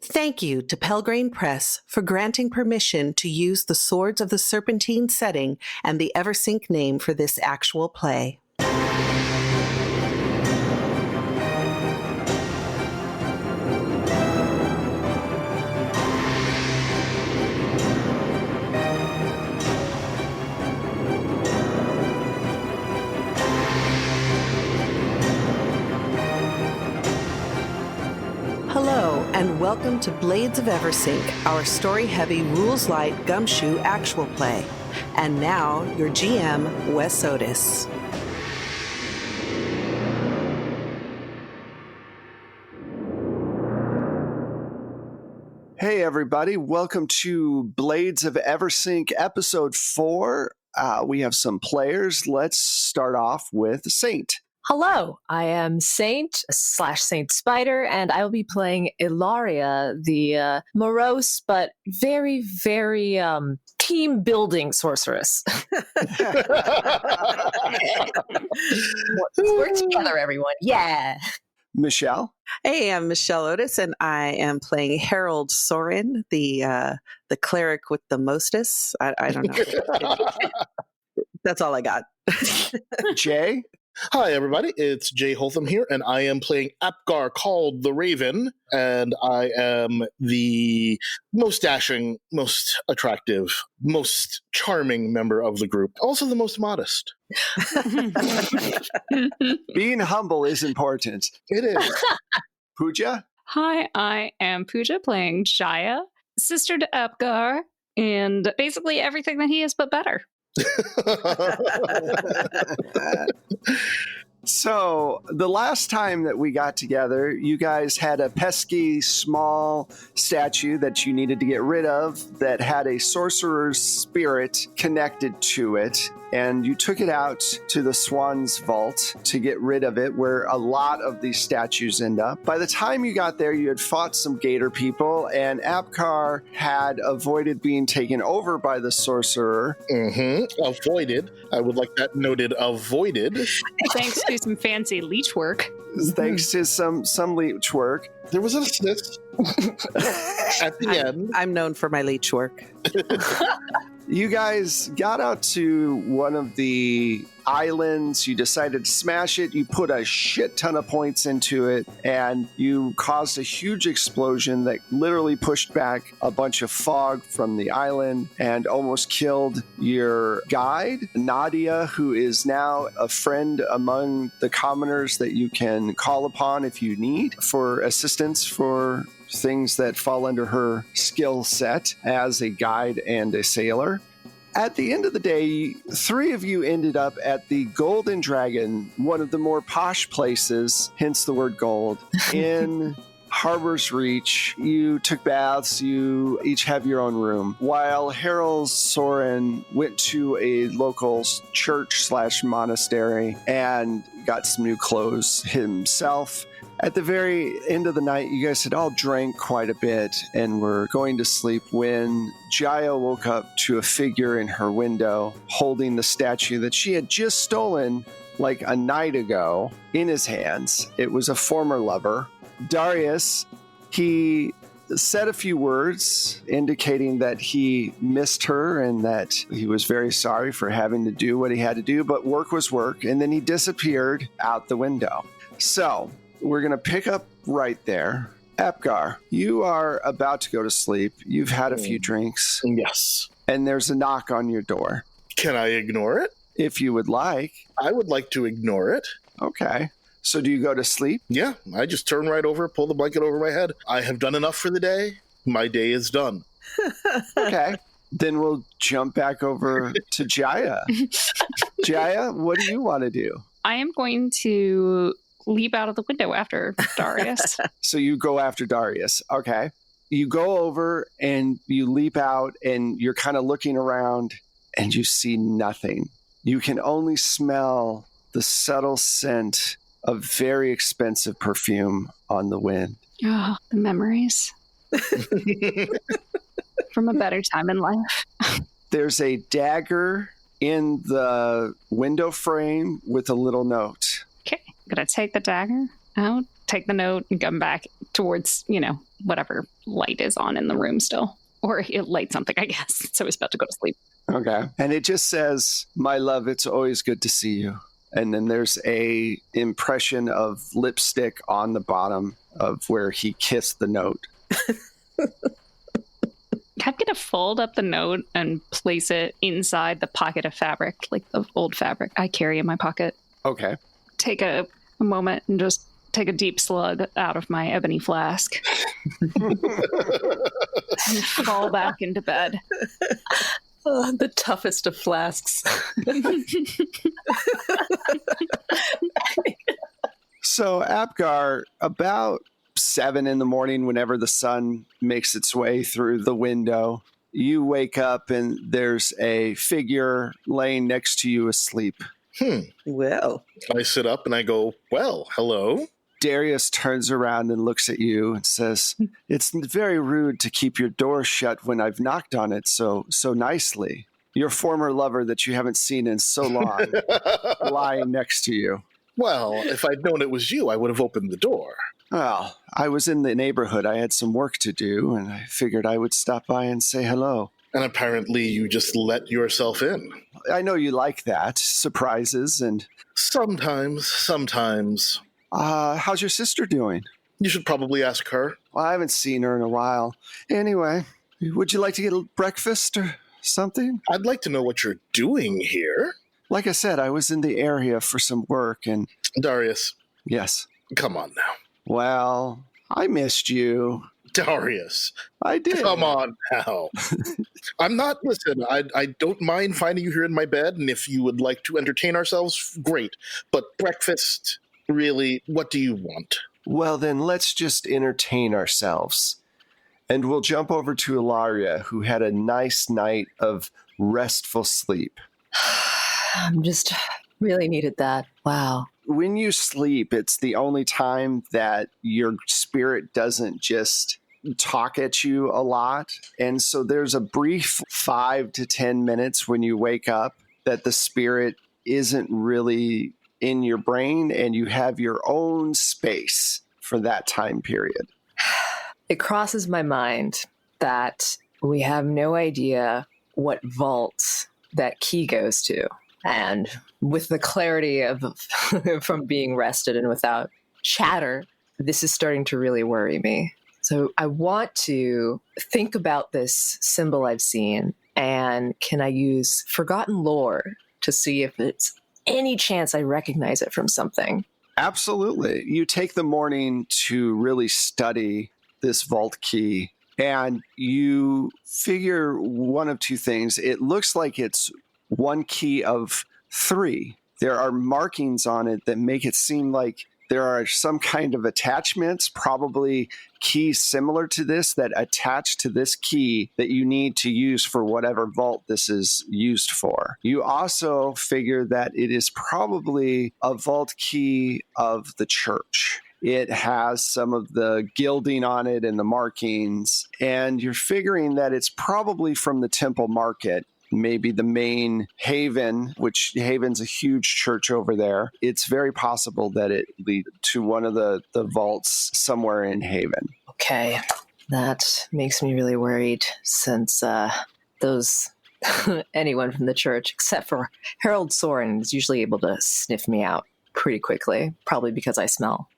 Thank you to Pelgrane Press for granting permission to use the Swords of the Serpentine setting and the Eversink name for this actual play. Hello, and welcome to Blades of Eversink, our story-heavy, rules-light Gumshoe actual play. And now, your GM, Wes Otis. Hey, everybody. Welcome to Blades of Eversink, Episode 4. We have some players. Let's start off with Saint. Hello, I am Saint/Saint Spider, and I will be playing Ilaria, the morose but very, very team-building sorceress. Work together, everyone. Yeah. Michelle. Hey, I'm Michelle Otis, and I am playing Harold Sorin, the cleric with the mostest. I don't know. That's all I got. Jay. Hi, everybody. It's Jay Holtham here, and I am playing Apgar called the Raven, and I am the most dashing, most attractive, most charming member of the group. Also the most modest. Being humble is important. It is. Pooja? Hi, I am Pooja playing Jaya, sister to Apgar, and basically everything that he is, but better. So, the last time that we got together, you guys had a pesky small statue that you needed to get rid of that had a sorcerer's spirit connected to it. And you took it out to the Swan's Vault to get rid of it, where a lot of these statues end up. By the time you got there, you had fought some gator people, and Apgar had avoided being taken over by the sorcerer. Avoided. I would like that noted. Avoided. Thanks to some fancy leech work. Thanks to some leech work. There was an assist at the end. I'm known for my leech work. You guys got out to one of the islands. You decided to smash it. You put a shit ton of points into it, and you caused a huge explosion that literally pushed back a bunch of fog from the island and almost killed your guide, Nadia, who is now a friend among the commoners that you can call upon if you need for assistance for things that fall under her skill set as a guide and a sailor. At the end of the day, 3 of you ended up at the Golden Dragon, one of the more posh places, hence the word gold, in Harbor's Reach. You took baths, you each have your own room, while Harold Sorin went to a local church/monastery and got some new clothes himself. At the very end of the night, you guys had all drank quite a bit and were going to sleep when Jaya woke up to a figure in her window holding the statue that she had just stolen like a night ago in his hands. It was a former lover. Darius, he said a few words indicating that he missed her and that he was very sorry for having to do what he had to do, but work was work, and then he disappeared out the window. So we're going to pick up right there. Apgar, you are about to go to sleep. You've had a few drinks. Yes. And there's a knock on your door. Can I ignore it? If you would like. I would like to ignore it. Okay. So do you go to sleep? Yeah, I just turn right over, pull the blanket over my head. I have done enough for the day. My day is done. Okay. Then we'll jump back over to Jaya. Jaya, what do you want to do? I am going to leap out of the window after Darius. So you go after Darius. Okay. You go over and you leap out and you're kind of looking around and you see nothing. You can only smell the subtle scent of very expensive perfume on the wind. Oh, the memories. From a better time in life. There's a dagger in the window frame with a little note. Okay, I'm gonna take the dagger out, take the note, and come back towards, whatever light is on in the room still. Or it light something, I guess. So he's about to go to sleep. Okay. And it just says, "My love, it's always good to see you." And then there's a impression of lipstick on the bottom of where he kissed the note. I'm going to fold up the note and place it inside the pocket of fabric, like the old fabric I carry in my pocket. Okay. Take a moment and just take a deep slug out of my ebony flask. And fall back into bed. The toughest of flasks. So, Apgar, about 7 in the morning, whenever the sun makes its way through the window, you wake up and there's a figure laying next to you asleep. Well, I sit up and I go, well, hello. Darius turns around and looks at you and says, "It's very rude to keep your door shut when I've knocked on it so nicely. Your former lover that you haven't seen in so long, lying next to you." Well, if I'd known it was you, I would have opened the door. "Well, I was in the neighborhood. I had some work to do, and I figured I would stop by and say hello." And apparently you just let yourself in. "I know you like that, surprises, and..." Sometimes. How's your sister doing?" You should probably ask her. "Well, I haven't seen her in a while. Anyway, would you like to get a breakfast or something?" I'd like to know what you're doing here. "Like I said, I was in the area for some work and..." Darius, "Yes." come on now. "Well, I missed you." Darius, "I did." come on now. Listen, I don't mind finding you here in my bed, and if you would like to entertain ourselves, great. But breakfast, really, what do you want? "Well, then let's just entertain ourselves. And we'll jump over to Ilaria, who had a nice night of restful sleep." I'm just really needed that. Wow. When you sleep, it's the only time that your spirit doesn't just talk at you a lot. And so there's a brief 5 to 10 minutes when you wake up that the spirit isn't really in your brain and you have your own space for that time period. It crosses my mind that we have no idea what vault that key goes to. And with the clarity of from being rested and without chatter, this is starting to really worry me. So I want to think about this symbol I've seen, and can I use Forgotten Lore to see if it's any chance I recognize it from something? Absolutely. You take the morning to really study this vault key, and you figure one of two things. It looks like it's one key of 3. There are markings on it that make it seem like there are some kind of attachments, probably keys similar to this, that attach to this key that you need to use for whatever vault this is used for. You also figure that it is probably a vault key of the church. It has some of the gilding on it and the markings, and you're figuring that it's probably from the Temple Market, maybe the main Haven, which Haven's a huge church over there. It's very possible that it leads to one of the vaults somewhere in Haven. Okay, that makes me really worried, since those anyone from the church, except for Harold Soren, is usually able to sniff me out pretty quickly, probably because I smell.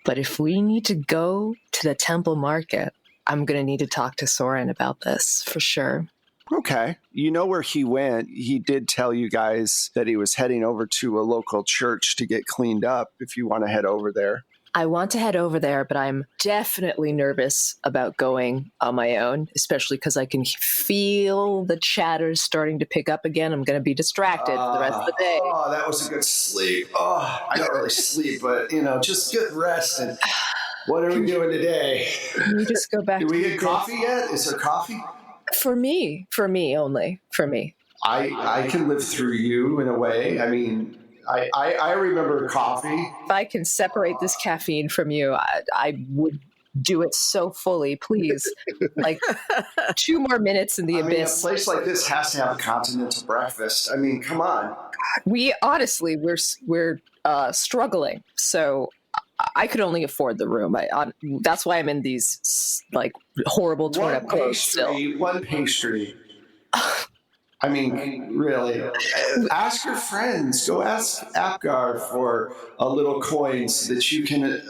But if we need to go to the Temple Market, I'm going to need to talk to Soren about this for sure. Okay. You know where he went. He did tell you guys that he was heading over to a local church to get cleaned up if you want to head over there. I want to head over there, but I'm definitely nervous about going on my own, especially because I can feel the chatter starting to pick up again. I'm going to be distracted for the rest of the day. Oh, that was a good sleep. Oh, I don't really sleep, but, just good rest. And what are we doing today? Can we just go back Do to we the get coffee yet? Is there coffee? For me only. For me. I can live through you in a way. I mean, I remember coffee. If I can separate this caffeine from you, I would do it so fully. Please, like 2 more minutes in the abyss. A place like this has to have a continental breakfast. I mean, come on. We honestly, we're struggling. So I could only afford the room. That's why I'm in these like horrible torn up clothes still. One pastry. I mean, really. Ask your friends. Go ask Apgar for a little coin so that you can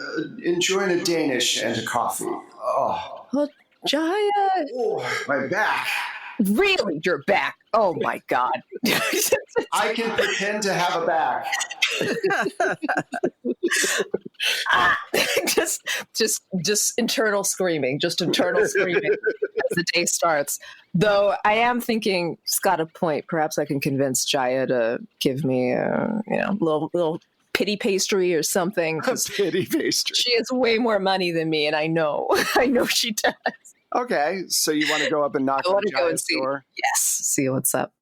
enjoy a Danish and a coffee. Oh, Well, Jaya, my back. really, you're back. Oh my God. I can pretend to have a back. just internal screaming, as the day starts. Though I am thinking, it's got a point. Perhaps I can convince Jaya to give me a little pity pastry or something. A pity pastry. She has way more money than me, and I know she does. Okay, so you want to go up and knock on Jaya's door? Yes, see what's up.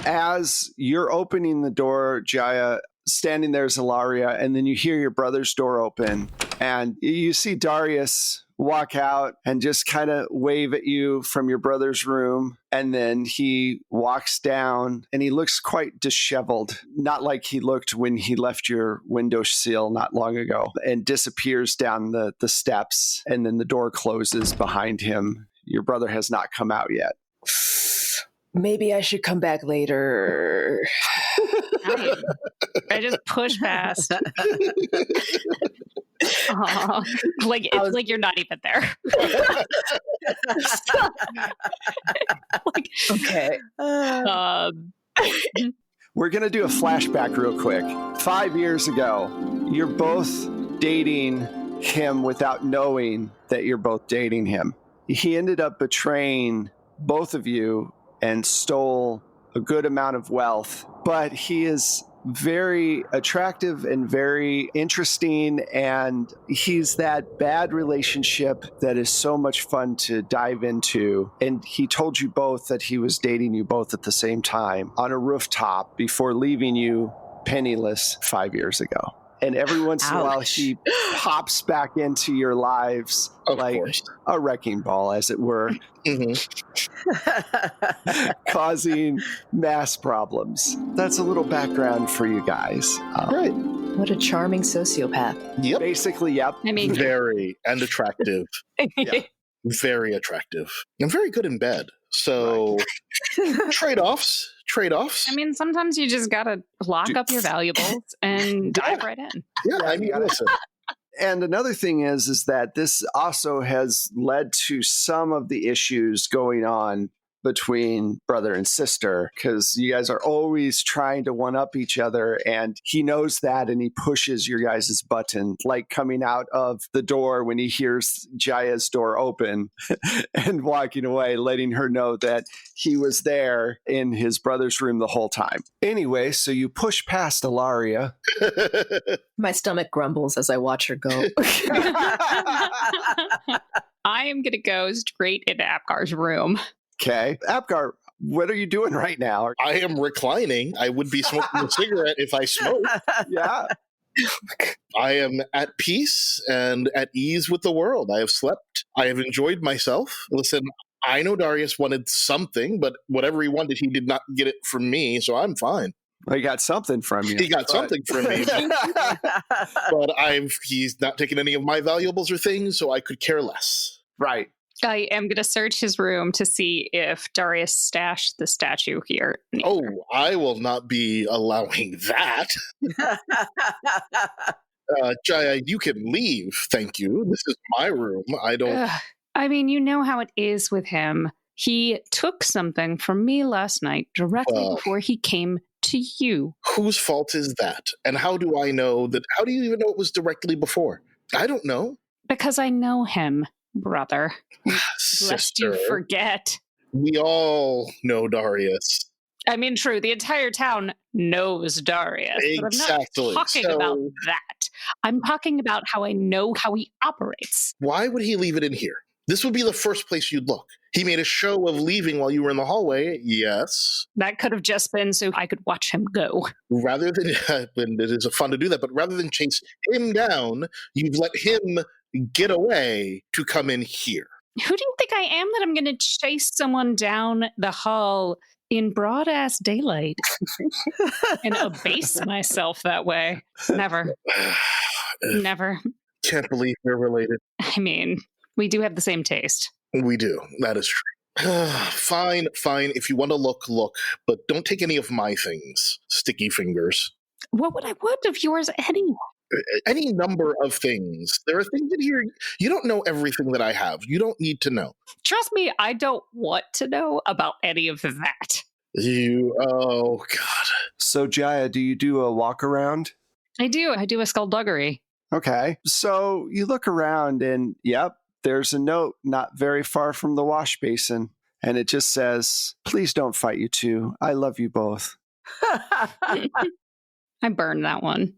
As you're opening the door, Jaya, standing there is Ilaria, and then you hear your brother's door open, and you see Darius walk out and just kind of wave at you from your brother's room. And then he walks down and he looks quite disheveled, not like he looked when he left your window sill not long ago, and disappears down the steps. And then the door closes behind him. Your brother has not come out yet. Maybe I should come back later. I just push past. Like it's like you're not even there. Like, okay. We're going to do a flashback real quick. 5 years ago, you're both dating him without knowing that you're both dating him. He ended up betraying both of you and stole a good amount of wealth, but he is very attractive and very interesting, and he's that bad relationship that is so much fun to dive into. And he told you both that he was dating you both at the same time on a rooftop before leaving you penniless 5 years ago. And every once in a while, he pops back into your lives like a wrecking ball, as it were, causing mass problems. That's a little background for you guys. Right. What a charming sociopath. Yep. Basically, yep. I mean, Very and attractive. Yeah. Very attractive. And very good in bed. So trade-offs. I mean, sometimes you just gotta lock up your valuables and dive right in. Yeah, I mean, listen. And another thing is that this also has led to some of the issues going on between brother and sister, because you guys are always trying to one-up each other, and he knows that, and he pushes your guys' button, like coming out of the door when he hears Jaya's door open and walking away, letting her know that he was there in his brother's room the whole time. Anyway, so you push past Ilaria. My stomach grumbles as I watch her go. I am gonna go straight into Apgar's room. Okay. Apgar, what are you doing right now? I am reclining. I would be smoking a cigarette if I smoked. Yeah. I am at peace and at ease with the world. I have slept. I have enjoyed myself. Listen, I know Darius wanted something, but whatever he wanted, he did not get it from me, so I'm fine. Well, he got something from you. He got something from me, but he's not taken any of my valuables or things, so I could care less. Right. I am going to search his room to see if Darius stashed the statue here. Oh, I will not be allowing that. Jaya, you can leave. Thank you. This is my room. I don't. I mean, you know how it is with him. He took something from me last night directly before he came to you. Whose fault is that? And how do I know that? How do you even know it was directly before? I don't know. Because I know him. Brother, lest you forget. We all know Darius. I mean, true, the entire town knows Darius. Exactly. But I'm not talking about that. I'm talking about how I know how he operates. Why would he leave it in here? This would be the first place you'd look. He made a show of leaving while you were in the hallway. Yes. That could have just been so I could watch him go. Rather than, and it is fun to do that, but rather than chase him down, you've let him get away to come in here. Who do you think I am that I'm going to chase someone down the hall in broad ass daylight and abase myself that way. Never. Never. Can't believe we're related. I mean, we do have the same taste. We do. That is true. Fine. If you want to look, but don't take any of my things. Sticky fingers. What would I want of yours anyway? Any number of things. There are things in here. You don't know everything that I have. You don't need to know. Trust me, I don't want to know about any of that. Oh, God. So, Jaya, do you do a walk around? I do a skullduggery. Okay. So you look around and, yep, there's a note not very far from the wash basin. And it just says, please don't fight, you two. I love you both. I burned that one.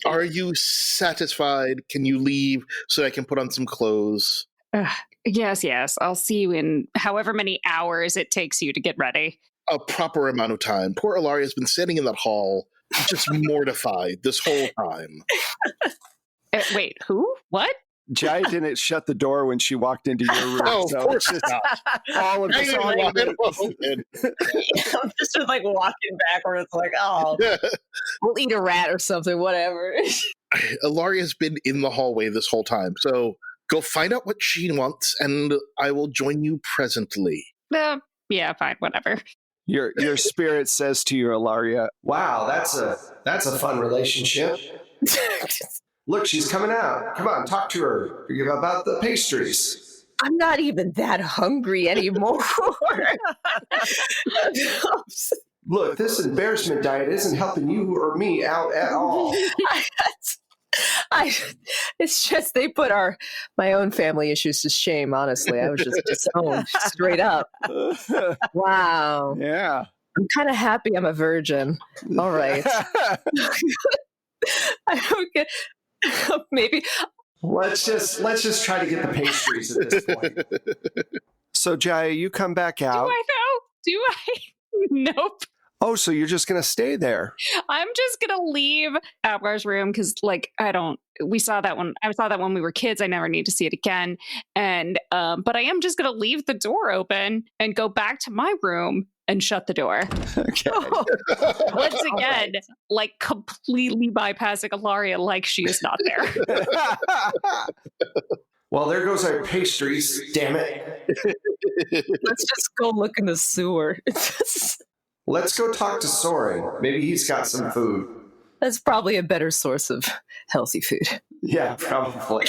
Are you satisfied? Can you leave so I can put on some clothes? Yes. I'll see you in however many hours it takes you to get ready. A proper amount of time. Poor Ilaria has been sitting in that hall, just mortified this whole time. Wait, who? What? Jaya didn't shut the door when she walked into your room. No, of so course it's not. all of this. I'm just like walking backwards, like, oh, we'll eat a rat or something, whatever. Ilaria's been in the hallway this whole time, so go find out what she wants, and I will join you presently. Yeah, fine, whatever. Your spirit says to you, Ilaria, wow, that's a fun relationship. Look, she's coming out. Come on, talk to her about the pastries. I'm not even that hungry anymore. Look, this embarrassment diet isn't helping you or me out at all. It's just they put my own family issues to shame, honestly. I was just disowned straight up. Wow. Yeah. I'm kind of happy I'm a virgin. All right. I don't get... Maybe let's just try to get the pastries at this point. So Jaya, you come back out. Do I? Nope. Oh, so you're just gonna stay there? I'm just gonna leave Abgar's room because, like, I saw that when we were kids. I never need to see it again. And but I am just gonna leave the door open and go back to my room and shut the door. Okay. Once again, like completely bypassing Ilaria, like she is not there. Well, there goes our pastries. Damn it. let's just go look in the sewer. Let's go talk to Soren. Maybe he's got some food. That's probably a better source of healthy food. Yeah, probably.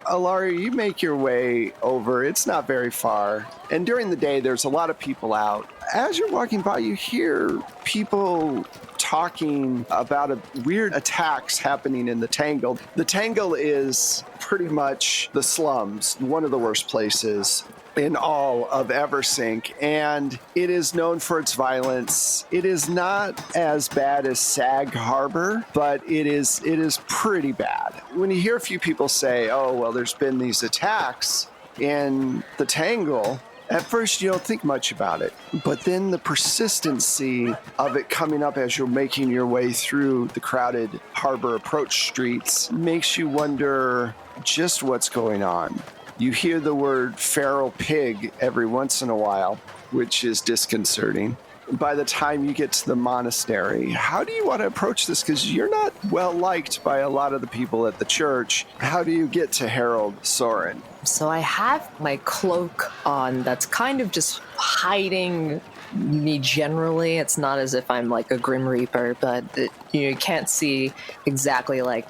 Ilaria, you make your way over. It's not very far. And during the day, there's a lot of people out. As you're walking by, you hear people talking about weird attacks happening in the Tangle. The Tangle is pretty much the slums, one of the worst places in all of Eversink, and it is known for its violence. It is not as bad as Sag Harbor, but it is pretty bad. When you hear a few people say, oh, well, there's been these attacks in the Tangle, at first you don't think much about it, but then the persistency of it coming up as you're making your way through the crowded harbor approach streets makes you wonder just what's going on. You hear the word feral pig every once in a while, which is disconcerting. By the time you get to the monastery, how do you want to approach this? Because you're not well liked by a lot of the people at the church. How do you get to Harold Soren? So I have my cloak on that's kind of just hiding me generally. It's not as if I'm like a Grim Reaper, but you can't see exactly like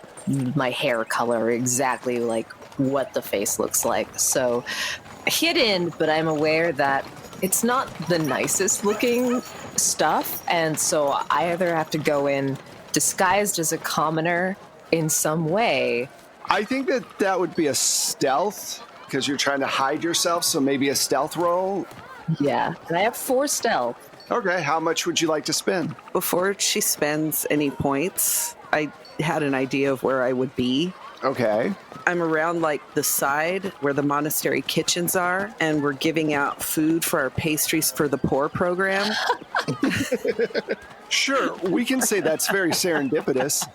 my hair color or exactly like what the face looks like. So hidden, but I'm aware that it's not the nicest looking stuff. And so I either have to go in disguised as a commoner in some way. I think that would be a stealth because you're trying to hide yourself. So maybe a stealth roll. Yeah. And I have 4 stealth. Okay. How much would you like to spend? Before she spends any points, I had an idea of where I would be. Okay. I'm around like the side where the monastery kitchens are, and we're giving out food for our pastries for the poor program. Sure, we can say that's very serendipitous.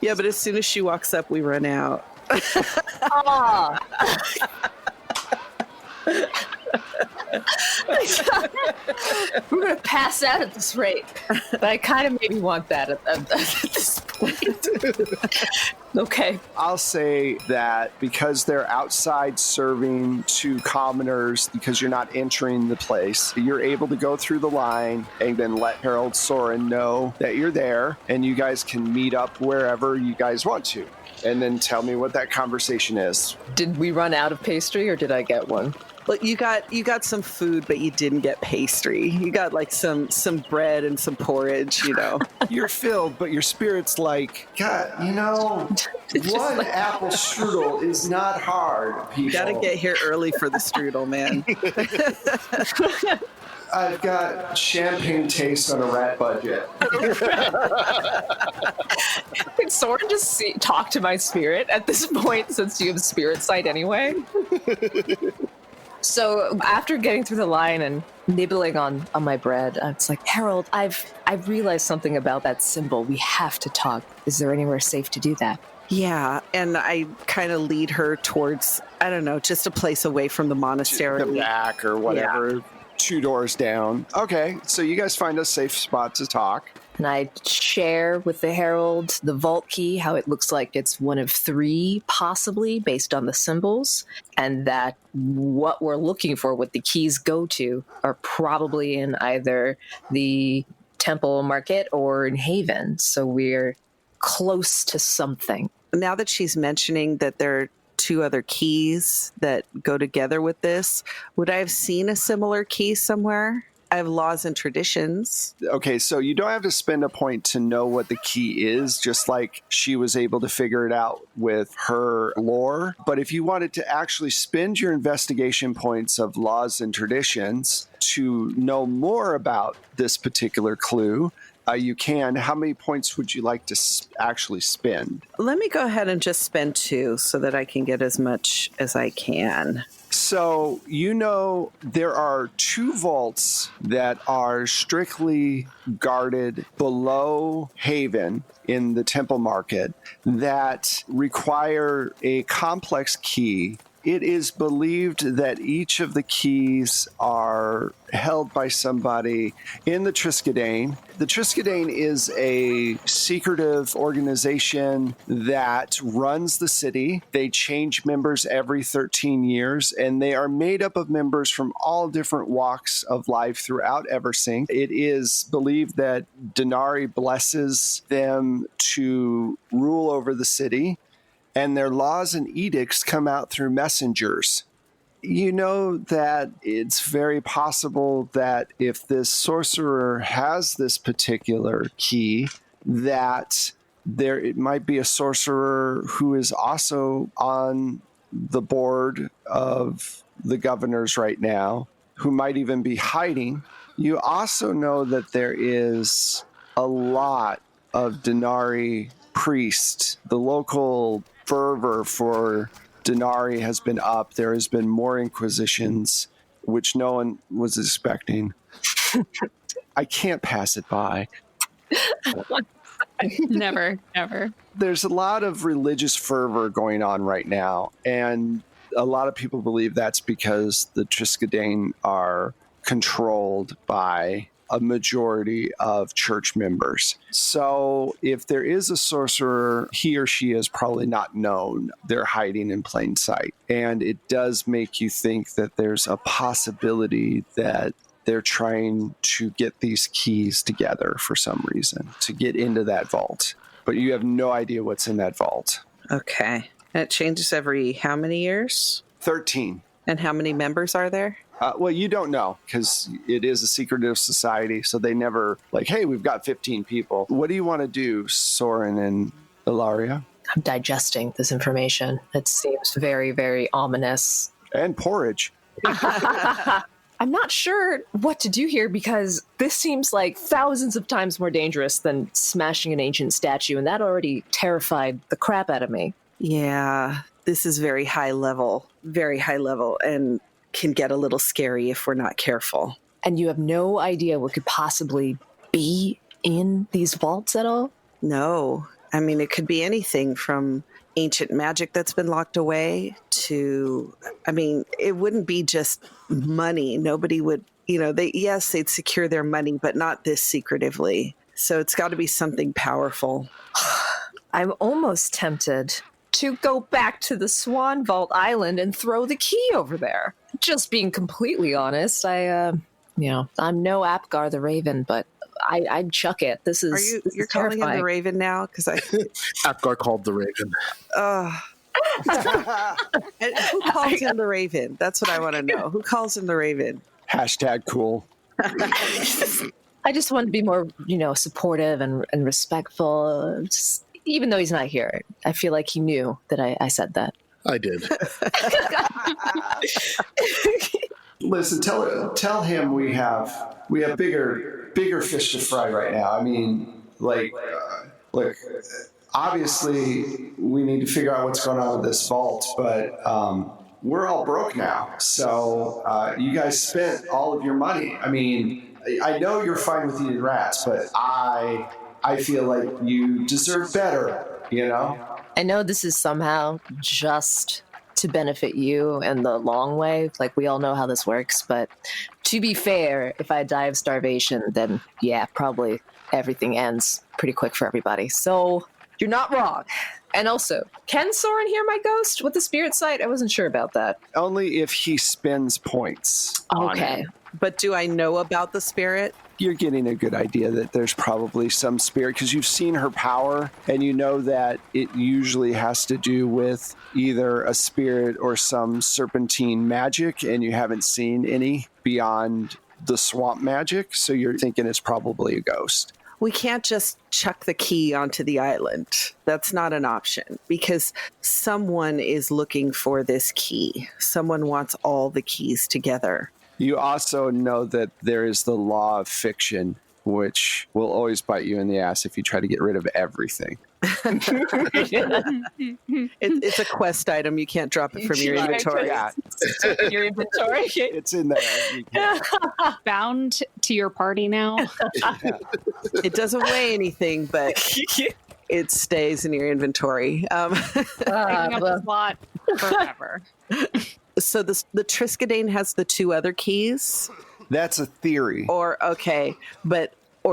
Yeah, but as soon as she walks up, we run out. We're going to pass out at this rate. But I kind of maybe want that at this point. Okay. I'll say that because they're outside serving to commoners, because you're not entering the place, you're able to go through the line and then let Harold Soren know that you're there, and you guys can meet up wherever you guys want to. And then tell me what that conversation is. Did we run out of pastry or did I get one? Look, you got some food, but you didn't get pastry. You got like some bread and some porridge, you know. You're filled, but your spirit's like, God, you know, one like, apple strudel is not hard, people. You gotta get here early for the strudel, man. I've got champagne taste on a rat budget. Can Soren just talk to my spirit at this point, since you have spirit sight anyway? So after getting through the line and nibbling on my bread, it's like, Harold, I've realized something about that symbol. We have to talk. Is there anywhere safe to do that? Yeah, and I kind of lead her towards, I don't know, just a place away from the monastery. The back or whatever. Yeah. 2 doors down. Okay, so you guys find a safe spot to talk. And I share with the Herald the vault key, how it looks like it's one of 3, possibly, based on the symbols, and that what we're looking for, what the keys go to, are probably in either the Temple Market or in Haven. So we're close to something. Now that she's mentioning that there are 2 other keys that go together with this, would I have seen a similar key somewhere? I have laws and traditions. Okay, so you don't have to spend a point to know what the key is, just like she was able to figure it out with her lore. But if you wanted to actually spend your investigation points of laws and traditions to know more about this particular clue, you can. How many points would you like to actually spend? Let me go ahead and just spend 2 so that I can get as much as I can. So, you know, there are 2 vaults that are strictly guarded below Haven in the Temple Market that require a complex key. It is believed that each of the keys are held by somebody in the Triskadane. The Triskadane is a secretive organization that runs the city. They change members every 13 years, and they are made up of members from all different walks of life throughout Eversink. It is believed that Denari blesses them to rule over the city, and their laws and edicts come out through messengers. You know that it's very possible that if this sorcerer has this particular key, that it might be a sorcerer who is also on the board of the governors right now, who might even be hiding. You also know that there is a lot of Denari priests. The local fervor for Denari has been up. There has been more inquisitions, which no one was expecting. I can't pass it by. Never. There's a lot of religious fervor going on right now, and a lot of people believe that's because the Triskadane are controlled by a majority of church members. So if there is a sorcerer, he or she is probably not known. They're hiding in plain sight. And it does make you think that there's a possibility that they're trying to get these keys together for some reason to get into that vault. But you have no idea what's in that vault. Okay. And it changes every how many years? 13. And how many members are there? Well, you don't know because it is a secretive society, so they never like, hey, we've got 15 people. What do you want to do, Soren and Ilaria? I'm digesting this information. It seems very, very ominous. And porridge. I'm not sure what to do here because this seems like thousands of times more dangerous than smashing an ancient statue, and that already terrified the crap out of me. Yeah, this is very high level, and can get a little scary if we're not careful. And you have no idea what could possibly be in these vaults at all? No. I mean, it could be anything from ancient magic that's been locked away to, I mean, it wouldn't be just money. Nobody would, they'd secure their money, but not this secretively. So it's got to be something powerful. I'm almost tempted to go back to the Swan Vault Island and throw the key over there. Just being completely honest, I'm no Apgar the Raven, but I'd chuck it. You're calling him the Raven now? Because Apgar called the Raven. And who calls him the Raven? That's what I want to know. Who calls him the Raven? #cool. I just want to be more, supportive and respectful. Just, even though he's not here, I feel like he knew that I said that. I did. Listen, tell him we have bigger fish to fry right now. I mean, look, obviously we need to figure out what's going on with this vault, but we're all broke now. So you guys spent all of your money. I mean, I know you're fine with eating rats, but I feel like you deserve better, I know this is somehow just to benefit you in the long way. Like, we all know how this works, but to be fair, if I die of starvation, then yeah, probably everything ends pretty quick for everybody. So you're not wrong. And also, can Soren hear my ghost with the spirit sight? I wasn't sure about that. Only if he spends points. Okay. But do I know about the spirit? You're getting a good idea that there's probably some spirit because you've seen her power and you know that it usually has to do with either a spirit or some serpentine magic, and you haven't seen any beyond the swamp magic, so you're thinking it's probably a ghost. We can't just chuck the key onto the island. That's not an option because someone is looking for this key. Someone wants all the keys together. You also know that there is the law of fiction, which will always bite you in the ass if you try to get rid of everything. It's a quest item. You can't drop it from your inventory. Yeah. Your inventory? It's in there. Bound to your party now. It doesn't weigh anything, but it stays in your inventory. Taking up a slot forever. So the Triskadane has the two other keys? That's a theory. Or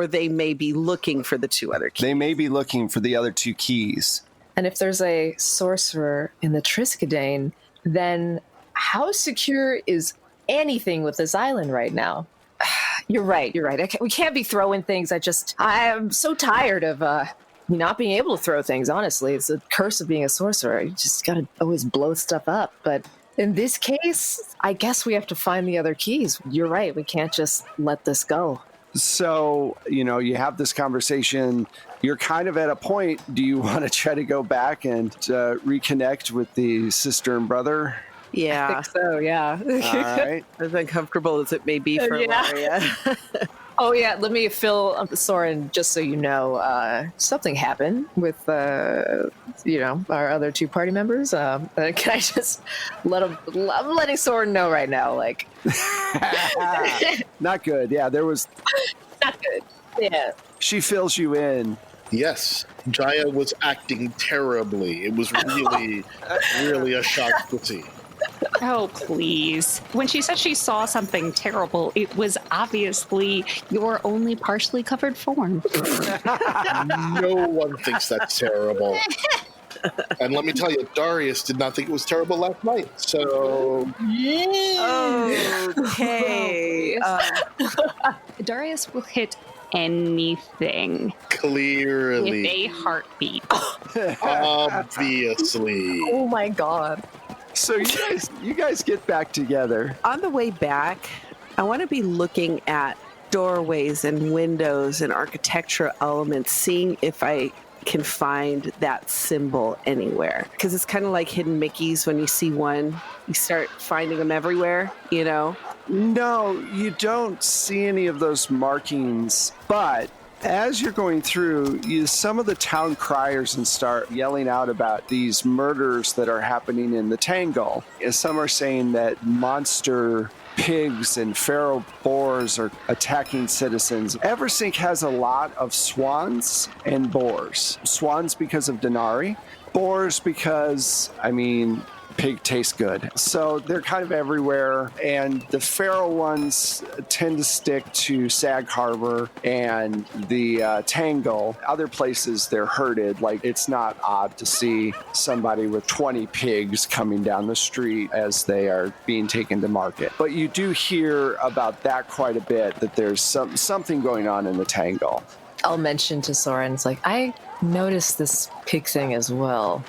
they may be looking for the two other keys. They may be looking for the other two keys. And if there's a sorcerer in the Triskadane, then how secure is anything with this island right now? You're right. We can't be throwing things. I am so tired of not being able to throw things, honestly. It's a curse of being a sorcerer. You just got to always blow stuff up. But in this case, I guess we have to find the other keys. You're right. We can't just let this go. So, you have this conversation. You're kind of at a point. Do you want to try to go back and reconnect with the sister and brother? Yeah. I think so, yeah. All right. As uncomfortable as it may be for Laria. Oh, yeah. Let me fill Soren, just so you know, something happened with, our other two party members. Can I just I'm letting Soren know right now, like. Not good. Yeah, there was. Not good. Yeah. She fills you in. Yes, Jaya was acting terribly. It was really, really a shock to see. Oh, please. When she said she saw something terrible, it was obviously your only partially covered form. No one thinks that's terrible. And let me tell you, Darius did not think it was terrible last night. So. Okay. Darius will hit anything. Clearly. With a heartbeat. Obviously. Oh, my God. So you guys get back together. On the way back, I want to be looking at doorways and windows and architectural elements, seeing if I can find that symbol anywhere. Because it's kind of like hidden Mickeys. When you see one, you start finding them everywhere, No, you don't see any of those markings, but as you're going through, some of the town criers and start yelling out about these murders that are happening in the Tangle. Some are saying that monster pigs and feral boars are attacking citizens. Eversink has a lot of swans and boars. Swans because of Denari, boars because, pig tastes good. So they're kind of everywhere, and the feral ones tend to stick to Sag Harbor and the Tangle. Other places they're herded. Like, it's not odd to see somebody with 20 pigs coming down the street as they are being taken to market. But you do hear about that quite a bit, that there's something going on in the Tangle. I'll mention to Soren, it's like, I noticed this pig thing as well.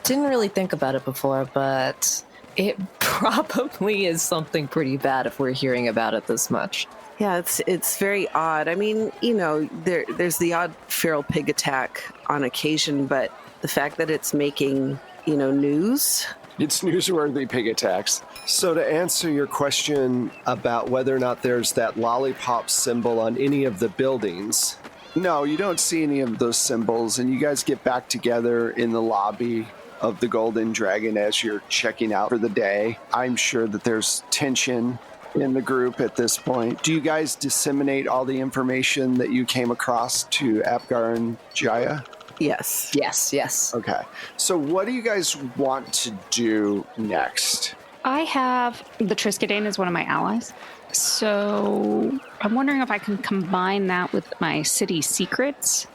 Didn't really think about it before, but it probably is something pretty bad if we're hearing about it this much. Yeah, it's very odd. There's the odd feral pig attack on occasion, but the fact that it's making, news. It's newsworthy pig attacks. So to answer your question about whether or not there's that lollipop symbol on any of the buildings, no, you don't see any of those symbols, and you guys get back together in the lobby of the Golden Dragon as you're checking out for the day. I'm sure that there's tension in the group at this point. Do you guys disseminate all the information that you came across to Apgar and Jaya? Yes. Yes. Okay. So what do you guys want to do next? I have the Triskidane as one of my allies. So I'm wondering if I can combine that with my city secrets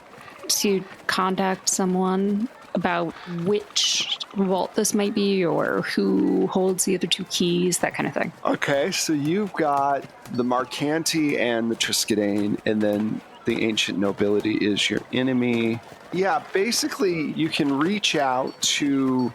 to contact someone about which vault this might be or who holds the other two keys, that kind of thing. Okay, so you've got the Marcanti and the Triskidane, and then the Ancient Nobility is your enemy. Yeah, basically you can reach out to...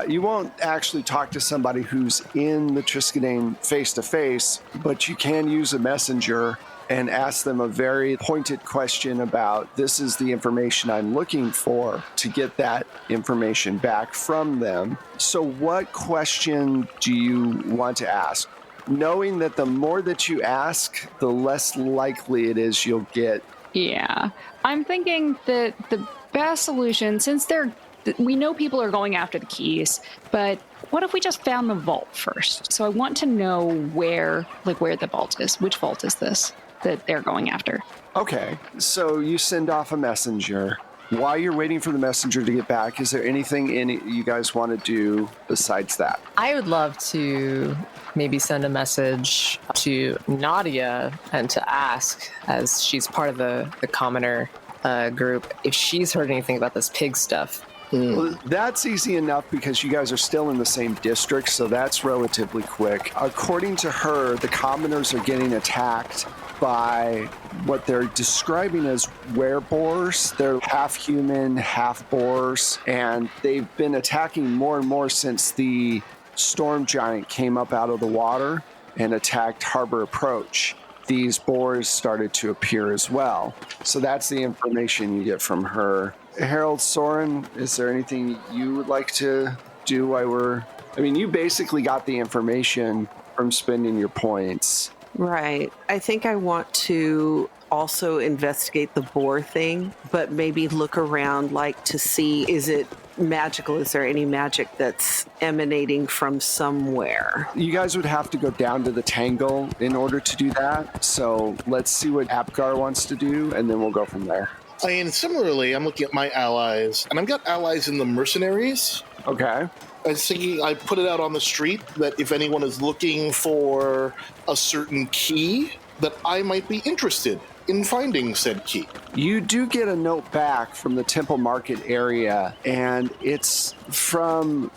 you won't actually talk to somebody who's in the Triskidane face-to-face, but you can use a messenger and ask them a very pointed question about, this is the information I'm looking for, to get that information back from them. So what question do you want to ask? Knowing that the more that you ask, the less likely it is you'll get. Yeah. I'm thinking that the best solution, since we know people are going after the keys, but what if we just found the vault first? So I want to know where the vault is. Which vault is this that they're going after? Okay, so you send off a messenger. While you're waiting for the messenger to get back, is there anything you guys want to do besides that? I would love to maybe send a message to Nadia and to ask, as she's part of the commoner group, if she's heard anything about this pig stuff. Well, that's easy enough because you guys are still in the same district, so that's relatively quick. According to her, the commoners are getting attacked by what they're describing as wereboars. They're half human, half boars, and they've been attacking more and more since the storm giant came up out of the water and attacked Harbor Approach. These boars started to appear as well. So that's the information you get from her. Harold, Soren, is there anything you would like to do while you basically got the information from spending your points. Right. I think I want to also investigate the boar thing, but maybe look around to see, is it magical? Is there any magic that's emanating from somewhere? You guys would have to go down to the Tangle in order to do that. So let's see what Apgar wants to do, and then we'll go from there. Similarly, I'm looking at my allies, and I've got allies in the mercenaries. Okay. I was thinking I put it out on the street that if anyone is looking for a certain key, that I might be interested in finding said key. You do get a note back from the Temple Market area, and it's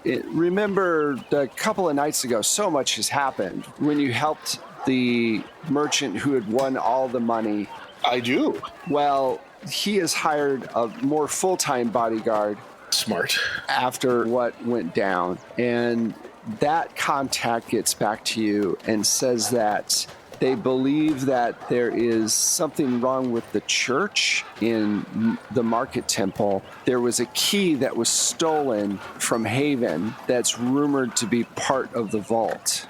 remember a couple of nights ago, so much has happened when you helped the merchant who had won all the money. I do. Well, he has hired a more full-time bodyguard. Smart. After what went down. And that contact gets back to you and says that they believe that there is something wrong with the church in the Market Temple. There was a key that was stolen from Haven that's rumored to be part of the vault.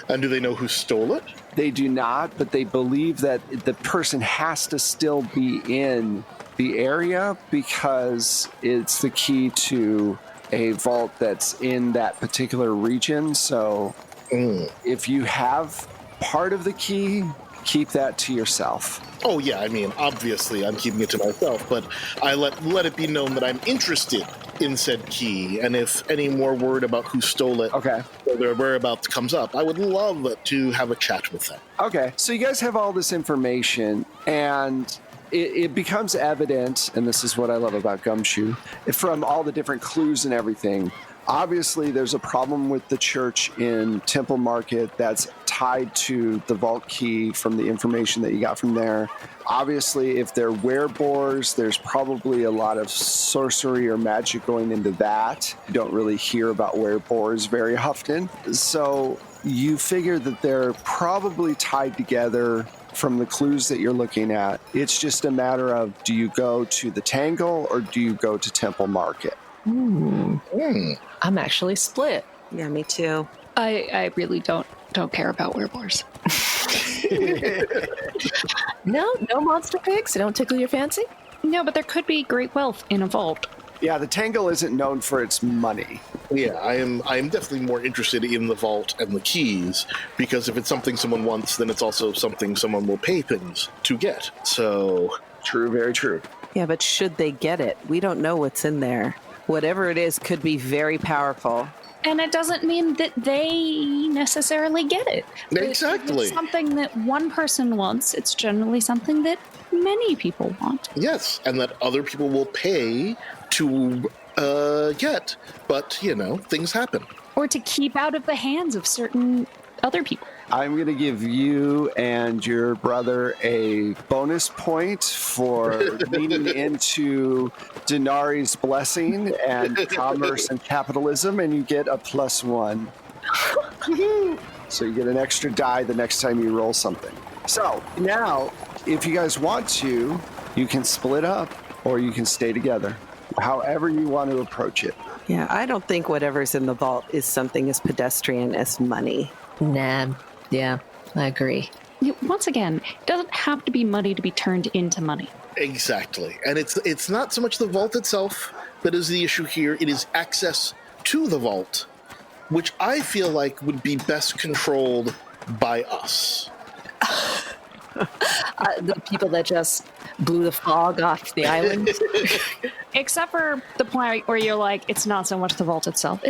And do they know who stole it? They do not, but they believe that the person has to still be in the area because it's the key to a vault that's in that particular region. So If you have part of the key, keep that to yourself. Oh yeah, I mean, obviously I'm keeping it to myself, but I let it be known that I'm interested in said key, and if any more word about who stole it Okay. or their whereabouts comes up, I would love to have a chat with them. Okay. So you guys have all this information, and it becomes evident, and this is what I love about Gumshoe, from all the different clues and everything. Obviously, there's a problem with the church in Temple Market that's tied to the vault key from the information that you got from there. Obviously, if they're werebores, there's probably a lot of sorcery or magic going into that. You don't really hear about werebores very often. So you figure that they're probably tied together from the clues that you're looking at. It's just a matter of, do you go to the Tangle or do you go to Temple Market? I'm actually split. Yeah, me too. I really don't care about werebores. No monster pigs? They don't tickle your fancy? No, but there could be great wealth in a vault. Yeah, the Tangle isn't known for its money. Yeah, I am definitely more interested in the vault and the keys, because if it's something someone wants, then it's also something someone will pay things to get. So True, very true. Yeah, but should they get it? We don't know what's in there. Whatever it is could be very powerful. And it doesn't mean that they necessarily get it. Exactly. If it's something that one person wants, it's generally something that many people want. yes, and that other people will pay to get, but things happen. Or to keep out of the hands of certain other people. I'm going to give you and your brother a bonus point for leaning into Denari's blessing and commerce and capitalism, and you get a +1. So you get an extra die the next time you roll something. So now, if you guys want to, you can split up or you can stay together, however you want to approach it. Yeah, I don't think whatever's in the vault is something as pedestrian as money. Nah. Yeah, I agree. Once again, it doesn't have to be money to be turned into money. Exactly. And it's not so much the vault itself that is the issue here. It is access to the vault, which I feel like would be best controlled by us. The people that just blew the fog off the island. Except for the point where you're like, it's not so much the vault itself.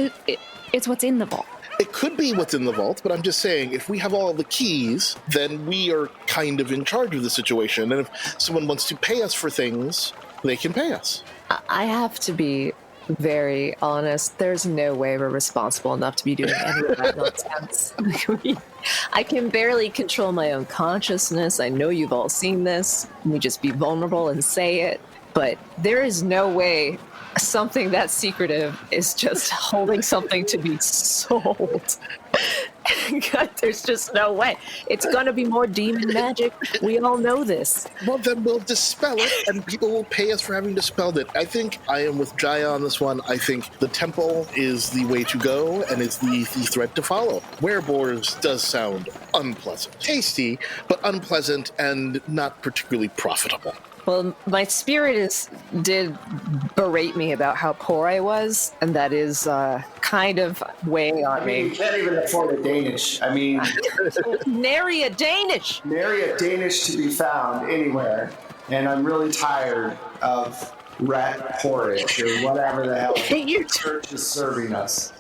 It's what's in the vault. It could be what's in the vault, but I'm just saying, if we have all the keys, then we are kind of in charge of the situation. And if someone wants to pay us for things, they can pay us. I have to be very honest. There's no way we're responsible enough to be doing any of that nonsense. I can barely control my own consciousness. I know you've all seen this. Let me just be vulnerable and say it. But there is no way something that secretive is just holding something to be sold. God, there's just no way. It's going to be more demon magic. We all know this. Well, then we'll dispel it, and people will pay us for having dispelled it. I think I am with Jaya on this one. I think the temple is the way to go, and is the thread to follow. Werebores does sound unpleasant. Tasty, but unpleasant and not particularly profitable. Well, my spirit did berate me about how poor I was, and that is kind of weighing on You me. can't even afford a Danish. I mean, Nary a Danish! nary a Danish to be found anywhere. And I'm really tired of rat porridge or whatever the hell the church is serving us.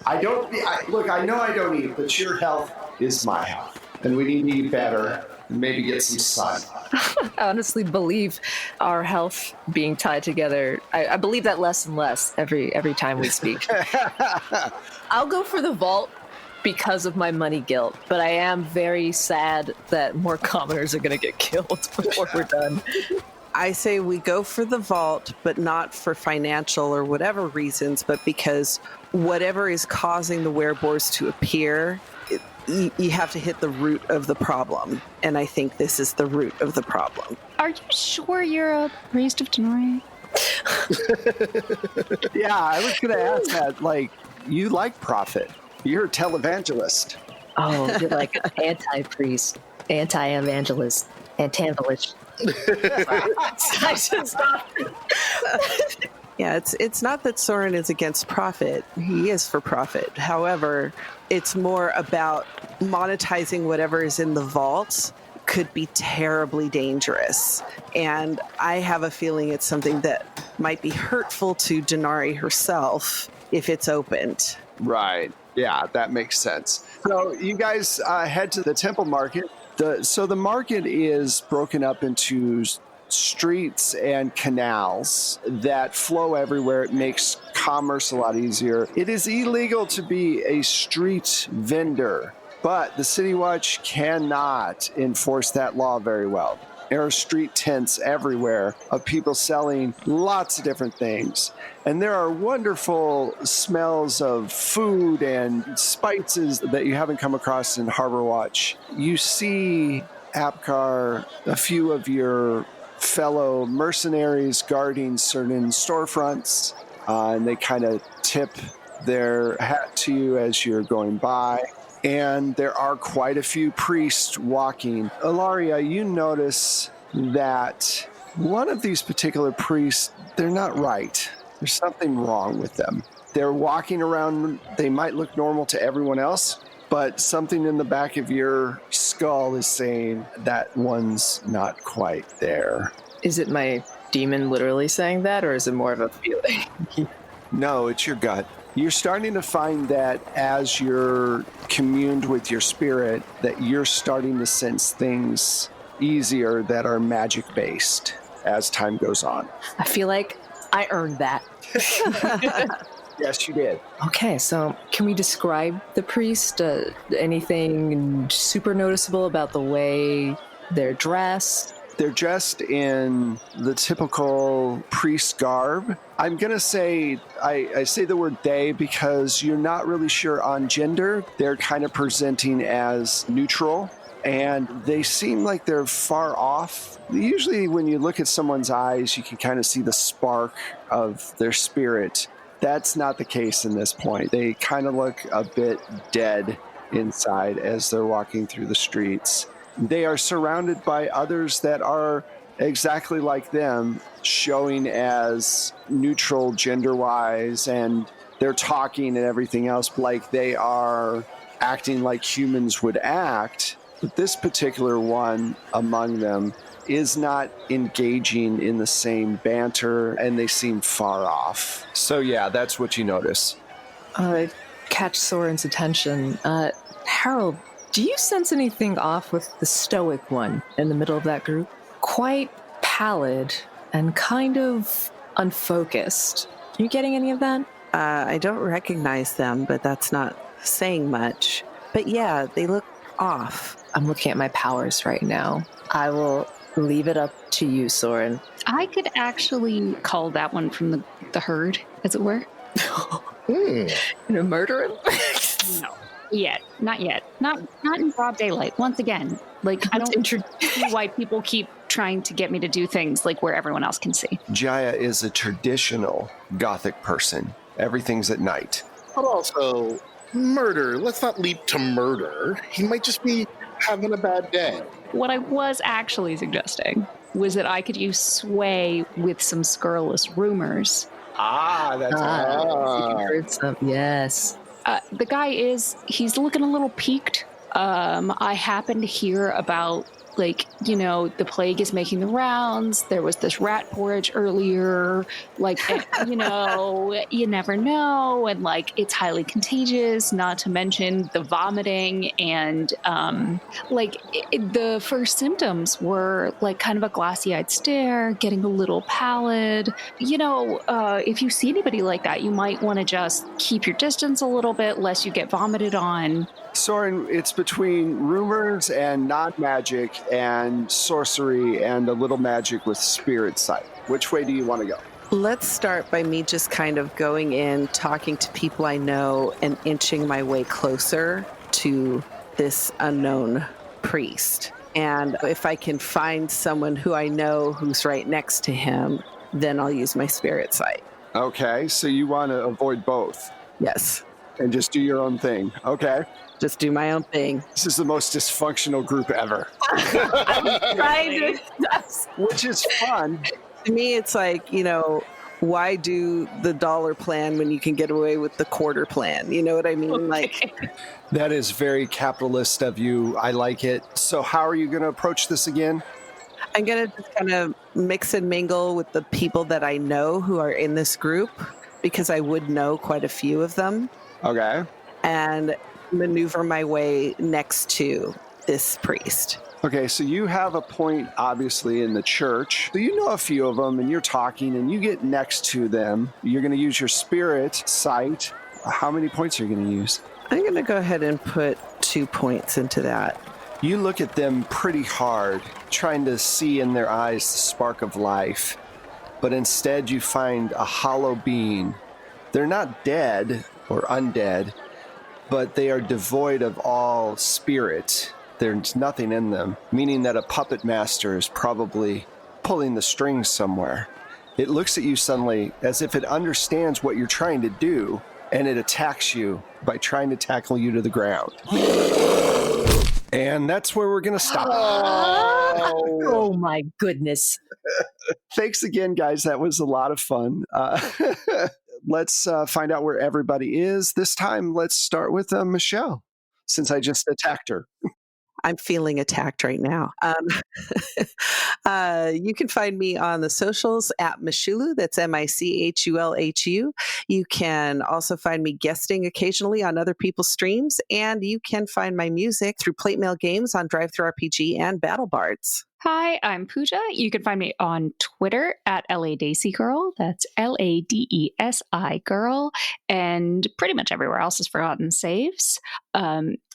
Look, I know I don't eat, but your health is my health. And we need to eat better and maybe get some sun. I honestly believe our health being tied together. I believe that less and less every time we speak. I'll go for the vault because of my money guilt, but I am very sad that more commoners are going to get killed before we're done. I say we go for the vault, but not for financial or whatever reasons, but because whatever is causing the werebores to appear, you have to hit the root of the problem. And I think this is the root of the problem. Are you sure you're a priest of Denari? Yeah, I was going to ask that. Like, you like profit. You're a televangelist. Oh, you're like an anti-priest, anti-evangelist, anti-evangelist. I should stop. Yeah, it's not that Soren is against profit. He is for profit. However, it's more about monetizing whatever is in the vaults could be terribly dangerous. And I have a feeling it's something that might be hurtful to Denari herself if it's opened. Right. Yeah, that makes sense. So you guys head to the temple market. So the market is broken up into streets and canals that flow everywhere. It makes commerce a lot easier. It is illegal to be a street vendor, but the City Watch cannot enforce that law very well. There are street tents everywhere of people selling lots of different things. And there are wonderful smells of food and spices that you haven't come across in Harbor Watch. You see, Apgar, a few of your fellow mercenaries guarding certain storefronts, and they kind of tip their hat to you as you're going by. And there are quite a few priests walking. Ilaria, you notice that one of these particular priests, they're not right. There's something wrong with them. They're walking around, they might look normal to everyone else, but something in the back of your skull is saying that one's not quite there. Is it my demon literally saying that, or is it more of a feeling? No, it's your gut. You're starting to find that as you're communed with your spirit, that you're starting to sense things easier that are magic-based as time goes on. I feel like I earned that. Yes, you did. Okay, so can we describe the priest? Anything super noticeable about the way they're dressed? They're dressed in the typical priest garb. I'm going to say, I say the word they because you're not really sure on gender. They're kind of presenting as neutral, and they seem like they're far off. Usually when you look at someone's eyes, you can kind of see the spark of their spirit. That's not the case in this point. They kind of look a bit dead inside as they're walking through the streets. They are surrounded by others that are exactly like them, showing as neutral gender-wise, and they're talking and everything else like they are acting like humans would act. But this particular one among them is not engaging in the same banter, and they seem far off. So yeah, that's what you notice. Catch Soren's attention. Harold, do you sense anything off with the stoic one in the middle of that group? Quite pallid and kind of unfocused. Are you getting any of that? I don't recognize them, but that's not saying much. But yeah, they look off. I'm looking at my powers right now. I will leave it up to you, Soren. I could actually call that one from the herd, as it were. You know, murder him? No. Not yet. Not in broad daylight. Once again, like I don't see why people keep trying to get me to do things like where everyone else can see. Jaya is a traditional Gothic person. Everything's at night. But also, murder. Let's not leap to murder. He might just be having a bad day. What I was actually suggesting was that I could use sway with some scurrilous rumors. That's Heard some, yes. The guy he's looking a little peaked. I happened to hear about, the plague is making the rounds. There was this rat porridge earlier. You never know. And, it's highly contagious, not to mention the vomiting. And, the first symptoms were, kind of a glassy-eyed stare, getting a little pallid. If you see anybody like that, you might want to just keep your distance a little bit, lest you get vomited on. Soren, it's between rumors and non-magic and sorcery and a little magic with spirit sight. Which way do you want to go? Let's start by me just kind of going in, talking to people I know, and inching my way closer to this unknown priest. And if I can find someone who I know who's right next to him, then I'll use my spirit sight. Okay, so you want to avoid both. Yes. And just do your own thing. Okay. Just do my own thing. This is the most dysfunctional group ever. I'm trying to. Which is fun. To me, it's like, why do the dollar plan when you can get away with the quarter plan? You know what I mean? Like, That is very capitalist of you. I like it. So how are you going to approach this again? I'm going to just kind of mix and mingle with the people that I know who are in this group, because I would know quite a few of them, Okay. and maneuver my way next to this priest. Okay, so you have a point, obviously, in the church. So you know a few of them, and you're talking, and you get next to them. You're going to use your spirit sight. How many points are you going to use? I'm going to go ahead and put 2 points into that. You look at them pretty hard, trying to see in their eyes the spark of life. But instead, you find a hollow being. They're not dead or undead, but they are devoid of all spirit. There's nothing in them, meaning that a puppet master is probably pulling the strings somewhere. It looks at you suddenly as if it understands what you're trying to do, and it attacks you by trying to tackle you to the ground. And that's where we're going to stop. Oh my goodness. Thanks again, guys. That was a lot of fun. Let's find out where everybody is. This time, let's start with Michelle, since I just attacked her. I'm feeling attacked right now. You can find me on the socials at Michulu. That's Michulhu. You can also find me guesting occasionally on other people's streams, and you can find my music through Plate Mail Games on Drive-Thru RPG and Battle Bards. Hi, I'm Pooja. You can find me on Twitter at LADesi Girl. That's LADESI Girl. And pretty much everywhere else is Forgotten Saves.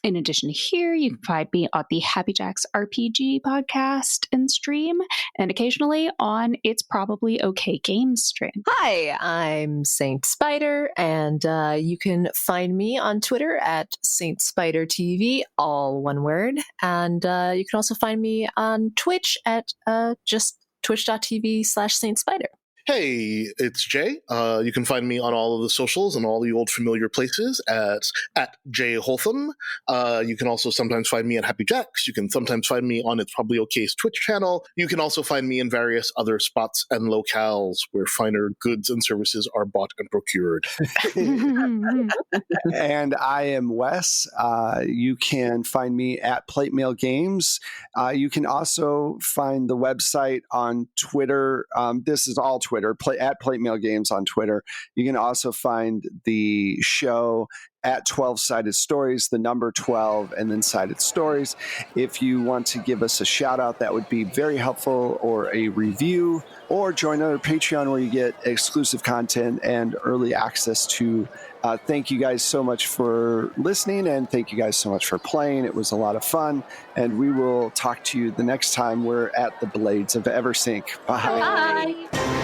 In addition to here, you can find me on the Happy Jacks RPG podcast and stream, and occasionally on It's Probably Okay Games stream. Hi, I'm Saint Spider, and you can find me on Twitter at Saint Spider TV, all one word. And you can also find me on Twitch at just twitch.tv/Saint Spider. Hey, it's Jay. You can find me on all of the socials and all the old familiar places at Jay Holtham. You can also sometimes find me at Happy Jacks. You can sometimes find me on It's Probably OK's Twitch channel. You can also find me in various other spots and locales where finer goods and services are bought and procured. And I am Wes. You can find me at Plate Mail Games. You can also find the website on Twitter. This is all Twitter, at Plate Mail Games on Twitter. You can also find the show at 12 Sided Stories, the number 12, and then Sided Stories. If you want to give us a shout out, that would be very helpful, or a review, or join our Patreon where you get exclusive content and early access to. Thank you guys so much for listening, and thank you guys so much for playing. It was a lot of fun, and we will talk to you the next time we're at the Blades of Eversink. Bye. Bye.